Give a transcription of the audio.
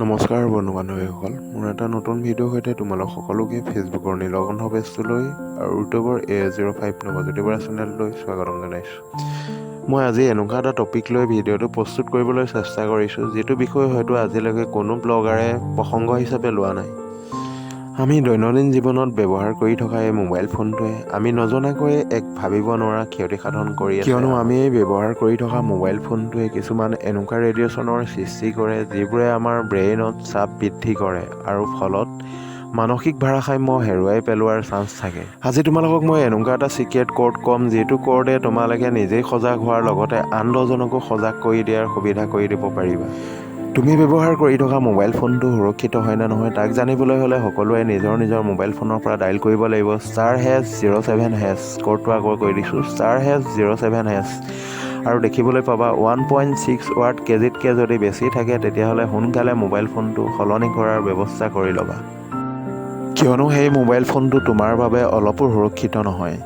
নমস্কাৰ বন্ধু বান্ধৱীসকল, মোৰ এটা নতুন ভিডিঅ'ৰ সৈতে তোমালোক সকলোকে ফেচবুকৰ নীলকণ্ঠ পেজটোলৈ আৰু ইউটিউবৰ A05 নৱজ্যোতিবৰা চেনেললৈ স্বাগতম জনাইছোঁ। মই আজি এনেকুৱা এটা টপিক লৈ ভিডিঅ'টো প্ৰস্তুত কৰিবলৈ চেষ্টা কৰিছোঁ, যিটো বিষয় হয়তো আজিলৈকে কোনো ব্লগাৰে প্ৰসংগ হিচাপে লোৱা নাই। আমি দৈনন্দিন জীৱনত ব্যৱহাৰ কৰি থকা এই মোবাইল ফোনটোৱে আমি নজনাকৈয়ে এক ভাবিব নোৱাৰা ক্ষতি সাধন কৰি আছে। কিয়নো আমি এই ব্যৱহাৰ কৰি থকা মোবাইল ফোনটোৱে কিছুমান এনেকুৱা ৰেডিয়েশ্যনৰ সৃষ্টি কৰে, যিবোৰে আমাৰ ব্ৰেইনত চাপ বৃদ্ধি কৰে আৰু ফলত মানসিক ভাৰসাম্য হেৰুৱাই পেলোৱাৰ চান্স থাকে। আজি তোমালোকক মই এনেকুৱা এটা চিক্ৰেট কোড ক'ম, যিটো কোডে তোমালোকে নিজেই সজাগ হোৱাৰ লগতে আন দহজনকো সজাগ কৰি দিয়াৰ সুবিধা কৰি দিব পাৰিবা। তুমি ব্যৱহাৰ কৰি থকা মোবাইল ফোনটো সুৰক্ষিত হয় নে নহয় তাক জানিবলৈ হ'লে সকলোৱে নিজৰ নিজৰ মোবাইল ফোনৰ পৰা ডাইল কৰিব লাগিব *07#। কোডটো আকৌ কৈ দিছোঁ *07#। আৰু দেখিবলৈ পাবা 1.6 ৱাট কেজিতকৈ যদি বেছি থাকে তেতিয়াহ'লে সোনকালে মোবাইল ফোনটো সলনি কৰাৰ ব্যৱস্থা কৰি ল'বা, কিয়নো সেই মোবাইল ফোনটো তোমাৰ বাবে অলপো সুৰক্ষিত নহয়।